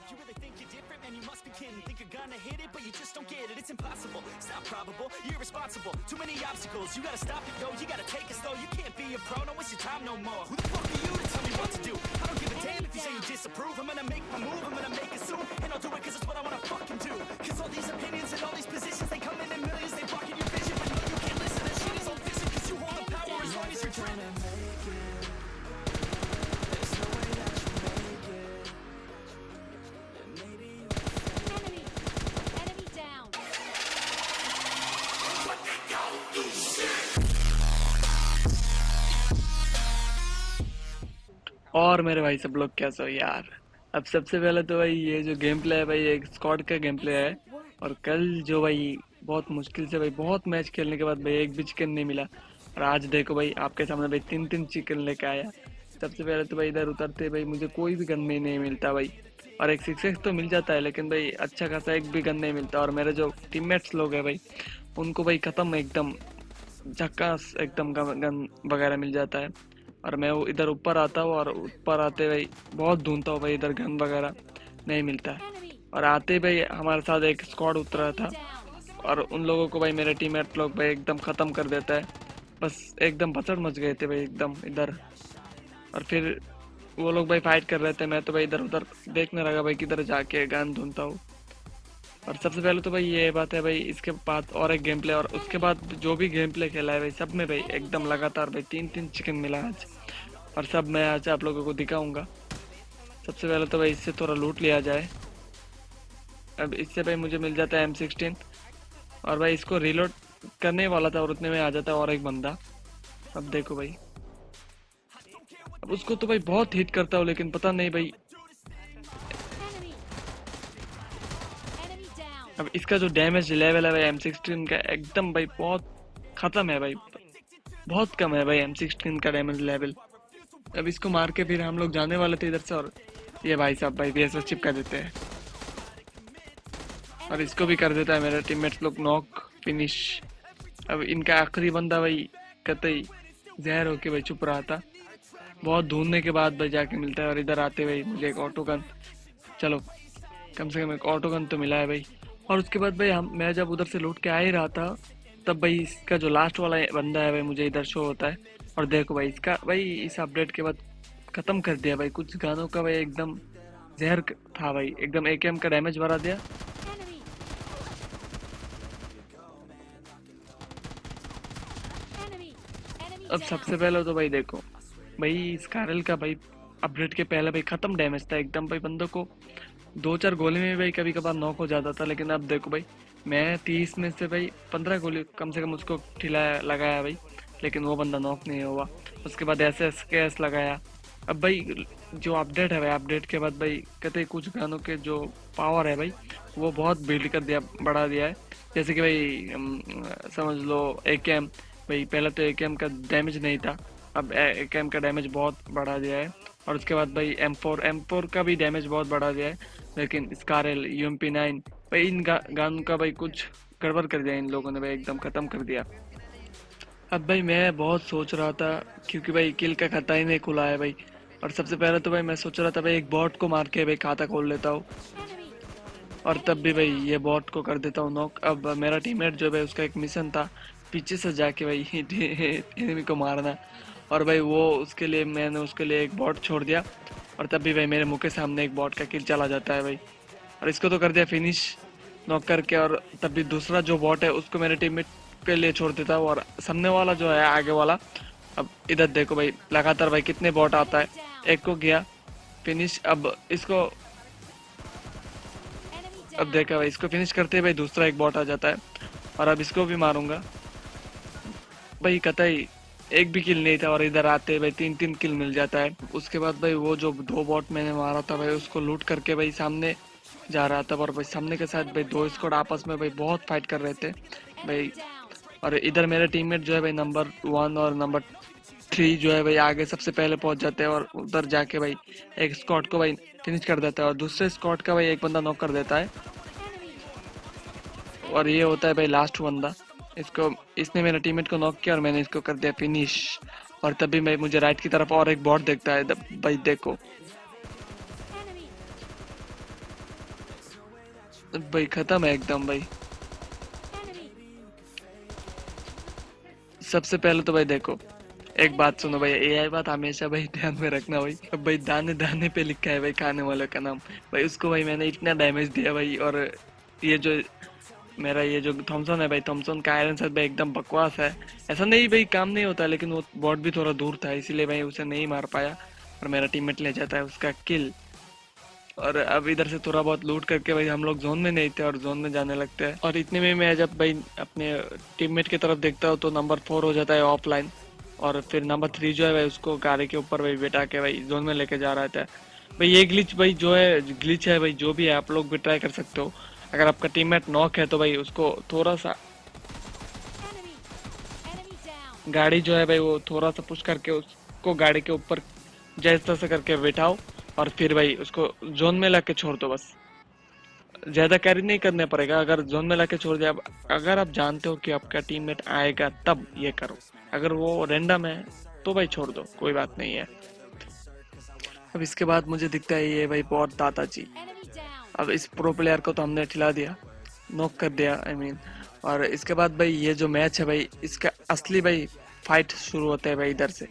You really think you're different, man, you must be kidding. Think you're gonna hit it, but you just don't get it. It's impossible, it's not probable, you're irresponsible. Too many obstacles, you gotta stop it, yo. You gotta take it slow, you can't be a pro. Don't waste your time no more. Who the fuck are you to tell me what to do? I don't give a damn if you say you disapprove. I'm gonna make my move, I'm gonna make it soon. And I'll do it cause it's what I wanna fucking do. Cause all these opinions and all these positions, they come in millions. They blocking your vision, but no, you can't listen. That shit is all vision. Cause you hold the power as long as you're dreaming. Enemy down. और मेरे भाई सब लोग कैसे हो यार। अब सबसे पहले तो भाई ये जो गेम प्ले है भाई एक स्क्वाड का गेम प्ले है। और कल जो भाई बहुत मुश्किल से भाई बहुत मैच खेलने के बाद भाई एक भी चिकन नहीं मिला। और आज देखो भाई आपके सामने भाई 3-3 चिकन लेके आया। सबसे पहले तो भाई इधर उतरते भाई मुझे कोई भी गन में नहीं मिलता भाई। और एक 6x तो मिल जाता है लेकिन भाई अच्छा खासा एक भी गन नहीं मिलता। और मेरे जो टीममेट्स लोग हैं भाई उनको भाई खत्म एकदम झक्कास एकदम गन वगैरह मिल जाता है। और मैं इधर ऊपर आता हूँ और ऊपर आते भाई बहुत ढूंढता हूँ भाई इधर गन वगैरह नहीं मिलता है। और आते भाई हमारे साथ एक स्क्वाड उतरा था और उन लोगों को भाई मेरे टीममेट लोग भाई एकदम ख़त्म कर देता है। बस एकदम भसड़ मच गए थे भाई एकदम इधर। और फिर वो लोग भाई फाइट कर रहे थे, मैं तो भाई इधर उधर देखने लगा भाई किधर जाके गन ढूंढता हूँ। और सबसे पहले तो भाई ये बात है भाई इसके बाद और एक गेम प्ले और उसके बाद जो भी गेम प्ले खेला है भाई सब में भाई एकदम लगातार भाई 3-3 चिकन मिला आज। और सब मैं आज आप लोगों को दिखाऊंगा। सबसे पहले तो भाई इससे थोड़ा लूट लिया जाए। अब इससे भाई मुझे मिल जाता है M16 और भाई इसको रिलोड करने वाला था और उतने में आ जाता है और एक बंदा। अब देखो भाई अब उसको तो भाई बहुत हिट करता हूँ लेकिन पता नहीं भाई Enemy down. अब इसका जो डैमेज लेवल है भाई M16 का एकदम भाई बहुत खत्म है भाई, बहुत कम है भाई M16 का डैमेज लेवल। अब इसको मार के फिर हम लोग जाने वाले थे इधर से और ये भाई साहब भाई VSS चिपका देते हैं और इसको भी कर देता है मेरा टीममेट्स लोग नॉक फिनिश। अब इनका आखिरी बंदा भाई कतई जहर होके भाई छुप रहा था। बहुत ढूंढने के बाद भाई जाके मिलता है और इधर आते भाई मुझे एक ऑटो गन, चलो कम से कम एक ऑटो गन तो मिला है भाई। और उसके बाद भाई मैं जब उधर से लूट के आ ही रहा था तब भाई इसका जो लास्ट वाला बंदा है भाई मुझे इधर शो होता है। और देखो भाई इसका भाई इस अपडेट के बाद ख़त्म कर दिया भाई कुछ गानों का भाई एकदम जहर था भाई, एकदम AKM का डैमेज बढ़ा दिया। Enemy. Enemy. Enemy अब down. सबसे पहले तो भाई देखो भाई स्कारल का भाई अपडेट के पहले भाई ख़त्म डैमेज था एकदम भाई, बंदों को 2-4 गोली में भाई कभी कभार नॉक हो जाता था। लेकिन अब देखो भाई मैं 30 में से भाई 15 गोली कम से कम उसको ठिलाया लगाया भाई लेकिन वो बंदा नॉक नहीं हुआ। उसके बाद SSKS लगाया। अब भाई जो अपडेट है भाई अपडेट के बाद भाई कहते हैं कुछ गानों के जो पावर है भाई वो बहुत बिल्ड कर दिया बढ़ा दिया है। जैसे कि भाई समझ लो AKM भाई पहले तो AKM का डैमेज नहीं था, अब AKM का डैमेज बहुत बढ़ा दिया है। और उसके बाद भाई M4 का भी डैमेज बहुत बढ़ा दिया है। लेकिन स्कारल UMP9 भाई इन गानों का भाई कुछ गड़बड़ कर दिया इन लोगों ने भाई, एकदम ख़त्म कर दिया। अब भाई मैं बहुत सोच रहा था क्योंकि भाई किल का खाता ही नहीं खुला है भाई। और सबसे पहले तो भाई मैं सोच रहा था भाई एक बॉट को मार के भाई खाता खोल लेता हूँ Enemy. और तब भी भाई ये बॉट को कर देता हूँ नॉक। अब मेरा टीममेट जो भाई उसका एक मिशन था पीछे से जाके भाई एनिमी को मारना और भाई वो उसके लिए मैंने उसके लिए एक बॉट छोड़ दिया और तब भी भाई मेरे मुंह के सामने एक बॉट का किल चला जाता है भाई। और इसको तो कर दिया फिनिश नॉक करके। और तब भी दूसरा जो बॉट है उसको मेरे टीममेट के लिए छोड़ देता हूँ और सामने वाला जो है आगे वाला। अब इधर देखो भाई लगातार भाई कितने बॉट आता है, एक को गया फिनिश। अब इसको Enemy अब down. देखा भाई इसको फिनिश करते ही भाई दूसरा एक बॉट आ जाता है और अब इसको भी मारूंगा भाई। कतई एक भी किल नहीं था और इधर आते भाई 3-3 किल मिल जाता है। उसके बाद भाई वो जो 2 बॉट मैंने मारा था भाई उसको लूट करके भाई सामने जा रहा था और भाई सामने के साथ भाई 2 स्क्वाड आपस में भाई बहुत फाइट कर रहे थे भाई। Enemy down. और इधर मेरे टीममेट जो है भाई नंबर 1 और नंबर 3 जो है भाई आगे सबसे पहले पहुंच जाते हैं और उधर जाके भाई एक स्क्वाड को भाई फिनिश कर देता है और दूसरे स्क्वाड का भाई एक बंदा नॉक कर देता है। Enemy. और ये होता है भाई लास्ट बंदा। इसको इसने मेरे टीममेट को नॉक किया और मैंने इसको कर दिया फिनिश। और तभी भाई मुझे राइट की तरफ और एक बॉट देखता है भाई देखो भाई खत्म है एकदम भाई। Enemy. सबसे पहले तो भाई देखो, एक बात सुनो भाई, एआई बात हमेशा भाई ध्यान में रखना भाई। अब भाई दाने दाने पे लिखा है भाई खाने वाले का नाम। भाई उसको भाई मैंने इतना डैमेज दिया भाई। और ये जो मेरा ये जो थॉमसन है भाई, थॉमसन का आयरन सर भाई एकदम बकवास है। ऐसा नहीं भाई काम नहीं होता, लेकिन वो बॉट भी थोड़ा दूर था, इसीलिए भाई उसे नहीं मार पाया और मेरा टीममेट ले जाता है उसका किल। और अब इधर से थोड़ा बहुत लूट करके भाई हम लोग जोन में नहीं थे और जोन में जाने लगते हैं। और इतने में मैं जब भाई अपने टीममेट की तरफ देखता हूँ तो नंबर 4 हो जाता है ऑफलाइन। और फिर नंबर 3 जो है भाई उसको गाड़ी के ऊपर भाई बैठा के भाई जोन में लेके जा रहा था भाई। ये ग्लिच भाई जो है, ग्लिच है भाई जो भी है, आप लोग भी ट्राई कर सकते हो। अगर आपका टीममेट नॉक है तो भाई उसको थोड़ा सा Enemy. Enemy down. गाड़ी जो है भाई वो थोड़ा सा पुश करके उसको गाड़ी के ऊपर जैसे तैसे करके बैठाओ और फिर भाई उसको जोन में लाके छोड़ दो बस। ज्यादा कैरी नहीं करने पड़ेगा। अगर जोन में लाके छोड़ दिया, अगर आप जानते हो कि आपका टीममेट आएगा तब ये करो। अगर वो रैंडम है तो भाई छोड़ दो, कोई बात नहीं है। अब इसके बाद मुझे दिखता है ये भाई बहुत दादाजी। Enemy down. अब इस प्रो प्लेयर को तो हमने ठिला दिया, नॉक कर दिया आई मीन। और इसके बाद भाई ये जो मैच है भाई, इसका असली भाई फाइट शुरू होता है भाई इधर से।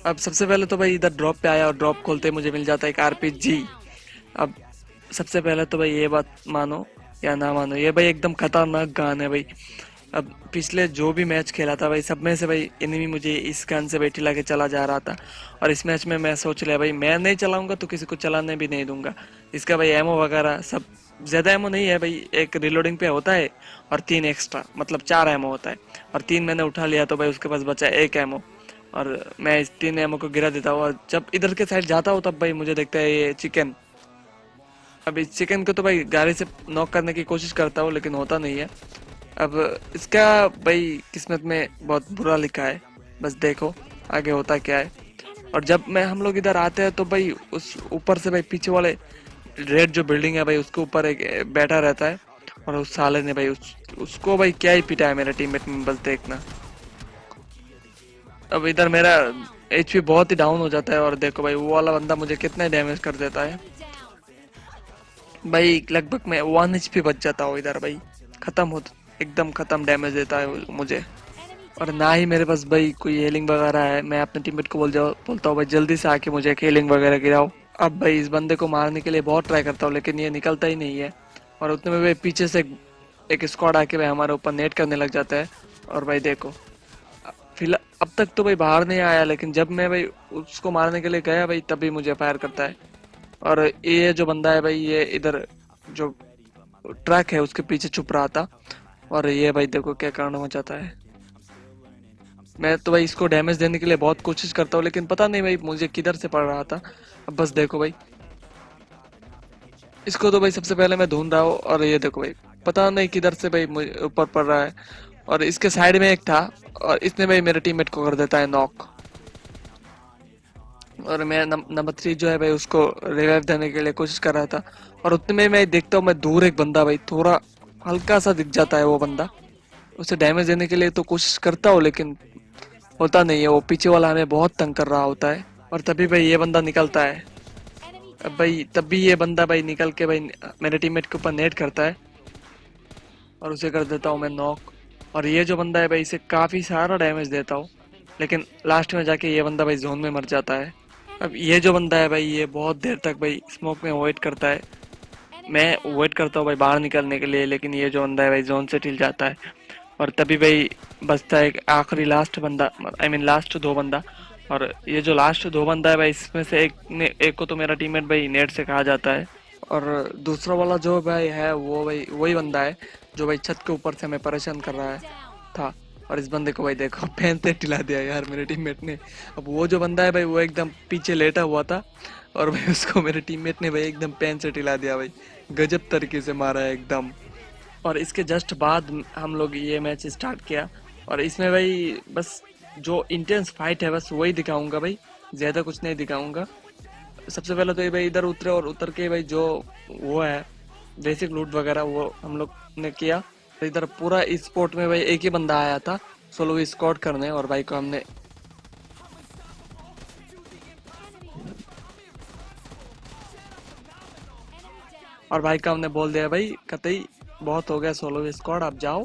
अब सबसे पहले तो भाई इधर ड्रॉप पे आया और ड्रॉप खोलते ही मुझे मिल जाता है एक आरपीजी। अब सबसे पहले तो भाई ये बात मानो या ना मानो, ये भाई एकदम खतरनाक गन है भाई। अब पिछले जो भी मैच खेला था भाई, सब में से भाई एनिमी मुझे इस गन से बैठी ला के चला जा रहा था। और इस मैच में मैं सोच लिया भाई मैं नहीं चलाऊंगा तो किसी को चलाने भी नहीं दूंगा। इसका भाई एमओ वगैरह सब ज्यादा एमओ नहीं है भाई, एक रिलोडिंग पे होता है और 3 एक्स्ट्रा, मतलब 4 एमओ होता है। और 3 मैंने उठा लिया तो भाई उसके पास बचा 1 एमओ। और मैं इस 3 एमओ को गिरा देता हूँ और जब इधर के साइड जाता हूँ तब भाई मुझे देखता है ये चिकन। अब इस चिकन को तो भाई गाड़ी से नॉक करने की कोशिश करता हूँ लेकिन होता नहीं है। अब इसका भाई किस्मत में बहुत बुरा लिखा है, बस देखो आगे होता क्या है। और जब मैं हम लोग इधर आते हैं तो भाई उस ऊपर से भाई पीछे वाले रेड जो बिल्डिंग है भाई उसके ऊपर एक बैठा रहता है। और उस साले ने भाई उसको भाई क्या ही पिटा है मेरा टीममेट में, बस देखना। अब इधर मेरा एचपी बहुत ही डाउन हो जाता है और देखो भाई वो वाला बंदा मुझे कितना डैमेज कर देता है भाई। लगभग मैं 1 एचपी बच जाता हूँ इधर भाई, खत्म हो एकदम खत्म डैमेज देता है वो मुझे। और ना ही मेरे पास भाई कोई हीलिंग वगैरह है। मैं अपने टीममेट को बोलता हूँ भाई जल्दी से आके मुझे एक हीलिंग वगैरह गिराओ। अब भाई इस बंदे को मारने के लिए बहुत ट्राई करता हूँ लेकिन ये निकलता ही नहीं है। और उतने में भाई पीछे से एक स्क्वाड आके भाई हमारे ऊपर नेट करने लग जाता है। और भाई देखो फिलहाल अब तक तो भाई बाहर नहीं आया, लेकिन जब मैं भाई उसको मारने के लिए गया भाई तभी मुझे फायर करता है। और ये जो बंदा है भाई ये इधर जो ट्रक है उसके पीछे छुप रहा था। और ये भाई देखो क्या कांड हो जाता है। मैं तो भाई इसको डैमेज देने के लिए बहुत कोशिश करता हूँ लेकिन पता नहीं भाई मुझे किधर से पड़ रहा था। अब बस देखो भाई इसको तो भाई सबसे पहले मैं ढूंढ रहा हूँ और ये देखो भाई पता नहीं किधर से भाई मुझे ऊपर पड़ रहा है। और इसके साइड में एक था और इसने भाई मेरे टीममेट को कर देता है नॉक। और मैं नंबर 3 जो है भाई उसको रिवाइव देने के लिए कोशिश कर रहा था। और उतने में मैं देखता हूँ मैं दूर एक बंदा भाई थोड़ा हल्का सा दिख जाता है। वो बंदा उसे डैमेज देने के लिए तो कोशिश करता हूँ लेकिन होता नहीं है। वो पीछे वाला हमें बहुत तंग कर रहा होता है और तभी भाई ये बंदा निकलता है। अब भाई तब भी ये बंदा भाई निकल के भाई मेरे टीममेट के ऊपर नेट करता है और उसे कर देता हूँ मैं नॉक। और ये जो बंदा है भाई इसे काफी सारा डैमेज देता हूँ लेकिन लास्ट में जाके ये बंदा भाई जोन में मर जाता है। अब ये जो बंदा है भाई ये बहुत देर तक भाई स्मोक में वेट करता है। मैं वेट करता हूँ भाई बाहर निकलने के लिए, लेकिन ये जो बंदा है भाई जोन से टिल जाता है। और तभी भाई बचता है एक आखिरी लास्ट बंदा, आई मीन लास्ट 2 बंदा। और ये जो लास्ट 2 बंदा है भाई इसमें से एक को तो मेरा टीममेट भाई नेट से कहा जाता है। और दूसरा वाला जो भाई है वो भाई वही बंदा है जो भाई छत के ऊपर से हमें परेशान कर रहा है था। और इस बंदे को भाई देखो पेन से टिला दिया यार मेरे टीममेट ने। अब वो जो बंदा है भाई वो एकदम पीछे लेटा हुआ था और भाई उसको मेरे टीममेट ने भाई एकदम पेन से टिला दिया भाई, गजब तरीके से मारा है एकदम। और इसके जस्ट बाद हम लोग ये मैच स्टार्ट किया और इसमें भाई बस जो इंटेंस फाइट है बस वही दिखाऊंगा भाई, ज्यादा कुछ नहीं दिखाऊंगा। सबसे पहले तो ये भाई इधर उतरे और उतर के भाई जो वो है बेसिक लूट वगैरह वो हम लोग ने किया। इधर पूरा इस स्पोर्ट में भाई एक ही बंदा आया था सोलो स्क्वाड करने और भाई को हमने और भाई का हमने बोल दिया भाई कतई बहुत हो गया सोलो स्क्वाड, अब जाओ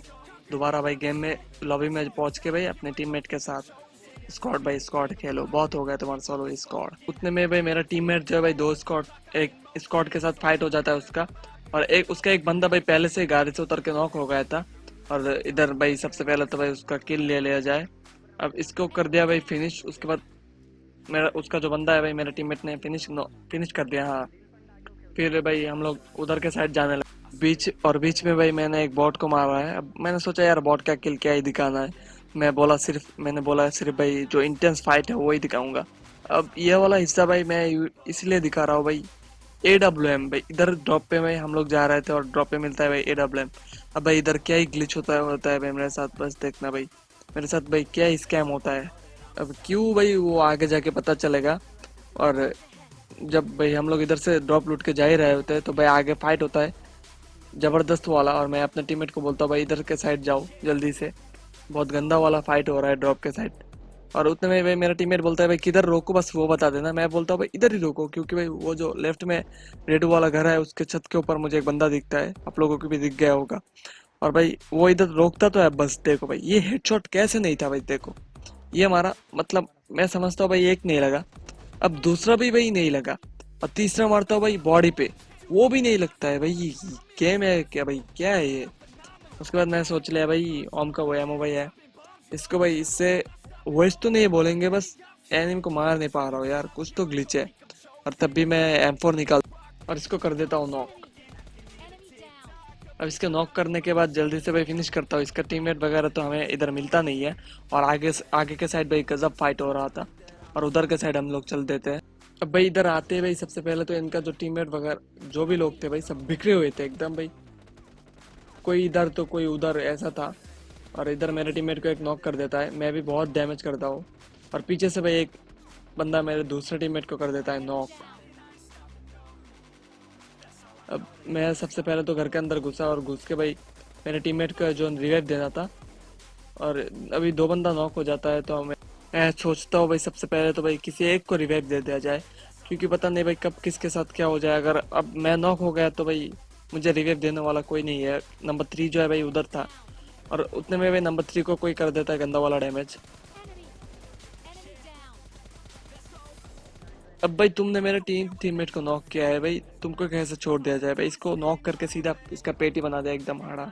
दोबारा भाई गेम में लॉबी में पहुंच के भाई अपने टीममेट के साथ स्क्वाड बाई स्क्वाड खेलो, बहुत हो गया तुम्हारा सोलो स्क्वाड। उतने में भाई मेरा टीममेट जो है भाई दो स्क्वाड एक स्क्वाड के साथ फाइट हो जाता है उसका, और एक बंदा भाई पहले से गाड़ी से उतर के नॉक हो गया था। और इधर भाई सबसे पहले तो भाई उसका किल ले लिया जाए। अब इसको कर दिया भाई फिनिश, उसके बाद मेरा उसका जो बंदा है भाई मेरे टीममेट ने फिनिश कर दिया। हाँ, फिर भाई हम लोग उधर के साइड जाने लगे बीच में भाई मैंने एक बॉट को मारा है। अब मैंने सोचा यार बॉट का किल क्या ही दिखाना है, मैंने बोला सिर्फ भाई जो इंटेंस फाइट है वही दिखाऊंगा। अब ये वाला हिस्सा भाई मैं इसलिए दिखा रहा हूँ भाई AWM भाई, इधर ड्रॉप पे में हम लोग जा रहे थे और ड्रॉप पे मिलता है भाई AWM। अब भाई इधर क्या ही ग्लिच होता है भाई मेरे साथ, बस देखना भाई मेरे साथ भाई क्या ही स्कैम होता है। अब क्यों भाई वो आगे जाके पता चलेगा। और जब भाई हम लोग इधर से ड्रॉप लूट के जा ही रहे होते हैं तो भाई आगे फाइट होता है जबरदस्त वाला, और मैं अपने टीममेट को बोलता हूँ भाई इधर के साइड जाओ जल्दी से, बहुत गंदा वाला फाइट हो रहा है ड्रॉप के साइड। और उतने में भाई मेरा टीममेट बोलता है भाई किधर रोको, बस वो बता देना। मैं बोलता हूँ भाई इधर ही रोको, क्योंकि भाई वो जो लेफ्ट में रेड वाला घर है उसके छत के ऊपर मुझे एक बंदा दिखता है, आप लोगों को भी दिख गया होगा। और भाई वो इधर रोकता तो है, बस देखो भाई ये हेडशॉट कैसे नहीं था भाई, देखो ये हमारा मतलब मैं समझता हूँ भाई एक नहीं लगा, अब दूसरा भी भाई नहीं लगा, और तीसरा मारता हूँ भाई बॉडी पे, वो भी नहीं लगता है भाई। ये गेम है क्या भाई, क्या है ये। उसके बाद मैं सोच लिया भाई ओम का वो एमओ भाई है, इसको भाई इससे वॉइस तो नहीं बोलेंगे, बस एनिम को मार नहीं पा रहा हूँ यार, कुछ तो ग्लिच है। और तब भी मैं M4 निकाल और इसको कर देता हूँ नॉक। अब इसके नॉक करने के बाद जल्दी से भाई फिनिश करता हूँ। इसका टीममेट वगैरह तो हमें इधर मिलता नहीं है, और आगे के साइड भाई गजब फाइट हो रहा था, और उधर के साइड हम लोग चल देते हैं। अब भाई इधर आते भाई सबसे पहले तो इनका जो टीममेट वगैरह जो भी लोग थे भाई सब बिखरे हुए थे एकदम भाई, कोई इधर तो कोई उधर ऐसा था। और इधर मेरे टीममेट को एक नॉक कर देता है, मैं भी बहुत डैमेज करता हूँ, और पीछे से भाई एक बंदा मेरे दूसरे टीममेट को कर देता है नॉक। अब मैं सबसे पहले तो घर के अंदर घुसा और घुस के भाई मेरे टीममेट को जो रिवाइव देना था, और अभी दो बंदा नॉक हो जाता है तो मैं सोचता हूँ भाई सबसे पहले तो भाई किसी एक को रिवाइव दे दिया जाए, क्योंकि पता नहीं भाई कब किसके साथ क्या हो जाए। अगर अब मैं नॉक हो गया तो भाई मुझे रिवाइव देने वाला कोई नहीं है। नंबर 3 जो है भाई उधर था, और उतने में भाई नंबर 3 को कोई कर देता है गंदा वाला डैमेज। अब भाई तुमने मेरे टीममेट को नॉक किया है भाई, तुमको कैसे छोड़ दिया जाए भाई, इसको नॉक करके सीधा इसका पेटी बना दिया एकदम हाड़ा।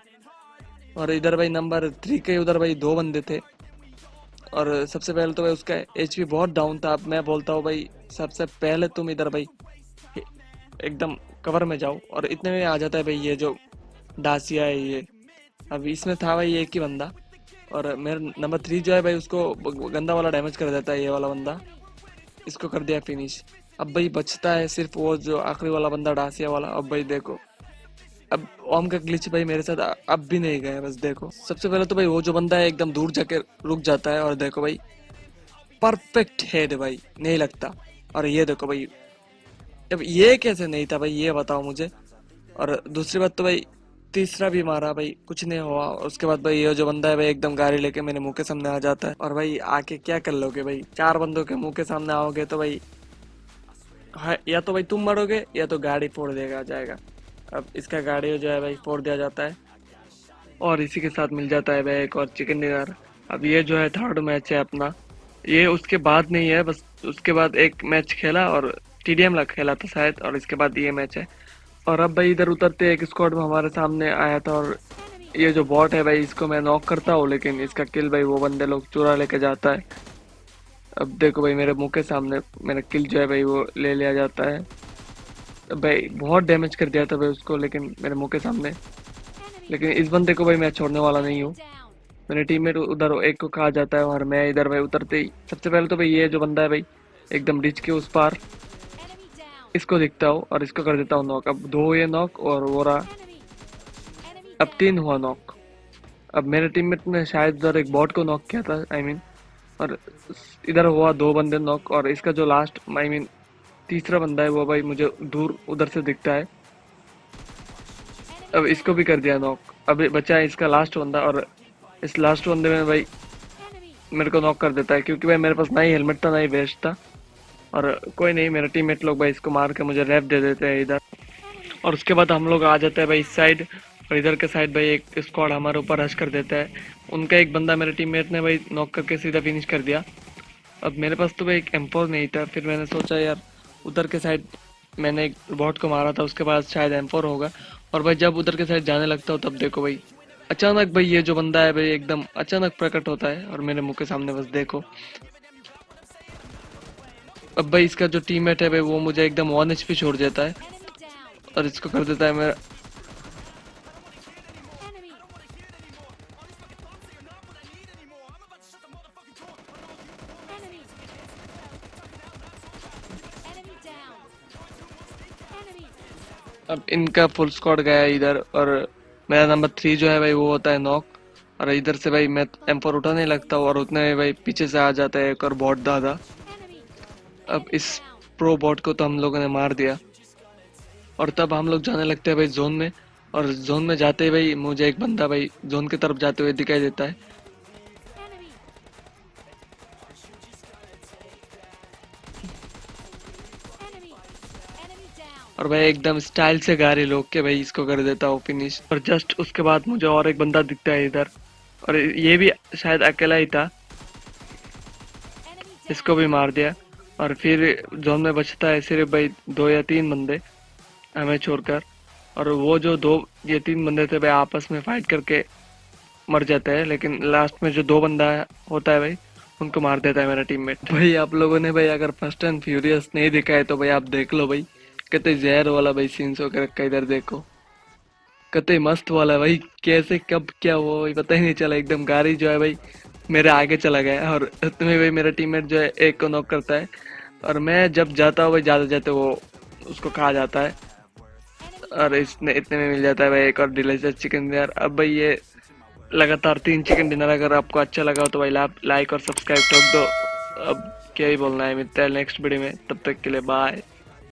और इधर भाई नंबर 3 के उधर भाई दो बंदे थे, और सबसे पहले तो भाई उसका HP बहुत डाउन था। अब मैं बोलता हूँ भाई सबसे पहले तुम इधर भाई एकदम कवर में जाओ, और इतने में आ जाता है भाई ये जो डासिया है ये। अब इसमें था भाई एक ही बंदा, और मेरा नंबर 3 जो है भाई उसको गंदा वाला डैमेज कर देता है ये वाला बंदा, इसको कर दिया फिनिश। अब भाई बचता है सिर्फ वो जो आखिरी वाला बंदा डासिया वाला। अब भाई देखो अब ओम का ग्लिच भाई मेरे साथ अब भी नहीं गया, बस देखो सबसे पहले तो भाई वो जो बंदा है एकदम दूर जाके रुक जाता है, और देखो भाई परफेक्ट हेड भाई नहीं लगता। और ये देखो भाई अब ये कैसे नहीं था भाई, ये बताओ मुझे। और दूसरी बात तो भाई तीसरा भी मारा भाई, कुछ नहीं हुआ। और उसके बाद भाई ये जो बंदा है भाई एकदम गाड़ी लेके मेरे मुंह के सामने आ जाता है, और भाई आके क्या कर लोगे भाई, 4 बंदों के मुंह के सामने आओगे तो भाई या तो भाई तुम मरोगे या तो गाड़ी फोड़ देगा जाएगा। अब इसका गाड़ी जो है भाई फोड़ दिया जाता है, और इसी के साथ मिल जाता है भाई एक और चिकन डिनर। अब ये जो है 3rd मैच है अपना, ये उसके बाद नहीं है, बस उसके बाद एक मैच खेला और TDM खेला था शायद, और इसके बाद ये मैच है। और अब भाई इधर उतरते एक स्क्वाड में हमारे सामने आया था, और ये जो बॉट है भाई इसको मैं नॉक करता हूँ, लेकिन इसका किल भाई वो बंदे लोग चुरा लेके जाता है। अब देखो भाई मेरे मुंह के सामने मेरा किल जो है भाई वो ले लिया जाता है। भाई बहुत डैमेज कर दिया था भाई उसको, लेकिन मेरे मुंह के सामने। लेकिन इस बंदे को भाई मैं छोड़ने वाला नहीं हूँ। मेरे टीममेट उधर एक को खा जाता है, और मैं इधर भाई उतरते ही सबसे पहले तो भाई ये जो बंदा है भाई एकदम रिच के उस पार, इसको दिखता हूँ और इसको कर देता हूँ नॉक। अब 2 हुए नॉक और वो रहा, अब 3 हुआ नॉक। अब मेरे टीममेट ने शायद उधर एक बॉट को नॉक किया था और इधर हुआ 2 बंदे नॉक, और इसका जो लास्ट तीसरा बंदा है वो भाई मुझे दूर उधर से दिखता है। अब इसको भी कर दिया नॉक। अब बचा है इसका लास्ट बंदा, और इस लास्ट बंदे में भाई मेरे को नॉक कर देता है, क्योंकि भाई मेरे पास ना ही हेलमेट था ना ही वेस्ट था। और कोई नहीं, मेरा टीममेट लोग भाई इसको मार के मुझे रैप दे देते हैं इधर। और उसके बाद हम लोग आ जाते हैं भाई इस साइड, और इधर के साइड भाई एक स्क्वाड हमारे ऊपर रश कर देता है। उनका एक बंदा मेरे टीममेट ने भाई नॉक करके सीधा फिनिश कर दिया। अब मेरे पास तो भाई एक M4 नहीं था, फिर मैंने सोचा यार उधर के साइड मैंने एक बॉट को मारा था, उसके बाद शायद M4 होगा। और भाई जब उधर के साइड जाने लगता हूँ तब देखो भाई अचानक भाई ये जो बंदा है भाई एकदम अचानक प्रकट होता है और मेरे मुंह के सामने बस देखो। अब भाई इसका जो टीममेट है भाई वो मुझे एकदम 1 HP छोड़ देता है Enemy down. और इसको कर देता है मेरा। Enemy. Enemy. Enemy down. Enemy. अब इनका फुल स्क्वाड गया है इधर, और मेरा नंबर 3 जो है भाई वो होता है नॉक। और इधर से भाई मैं M4 उठाने लगता हूँ और उतने में भाई पीछे से आ जाता है एक और बॉट दादा। Enemy. अब इस प्रो बॉट को तो हम लोगों ने मार दिया और तब हम लोग जाने लगते हैं भाई जोन में। और जोन में जाते ही भाई मुझे एक बंदा भाई जोन की तरफ जाते हुए दिखाई देता है। Enemy. Enemy. Enemy down. और भाई एकदम स्टाइल से गाड़ी रोक के भाई इसको कर देता हूँ फिनिश। और जस्ट उसके बाद मुझे और एक बंदा दिखता है इधर, और ये भी शायद अकेला ही था, Enemy down. इसको भी मार दिया। और फिर जोन में बचता है सिर्फ भाई 2 या 3 बंदे हमें छोड़कर। और वो जो 2 या 3 बंदे थे भाई आपस में फाइट करके मर जाते हैं, लेकिन लास्ट में जो 2 बंदा होता है भाई उनको मार देता है मेरा टीममेट। भाई आप लोगों ने भाई अगर फर्स्ट एंड फ्यूरियस नहीं देखा है तो भाई आप देख लो भाई, कितने जहर वाला भाई सीन्स होकर रखा है। इधर देखो कितने मस्त वाला भाई, कैसे कब क्या हुआ भाई पता ही नहीं चला। एकदम गाड़ी जो है भाई मेरे आगे चला गया और इतने भाई मेरा टीममेट जो है एक को नॉक करता है, और मैं जब जाता हूँ भाई जाते जाते वो उसको खा जाता है। और इसने इतने में मिल जाता है भाई एक और डिलीशियस चिकन डिनर। अब भाई ये लगातार 3 चिकन डिनर अगर आपको अच्छा लगा हो तो भाई लाइक और सब्सक्राइब ठोक दो। अब क्या ही बोलना है, मिलता है नेक्स्ट वीडियो में, तब तक के लिए बाय।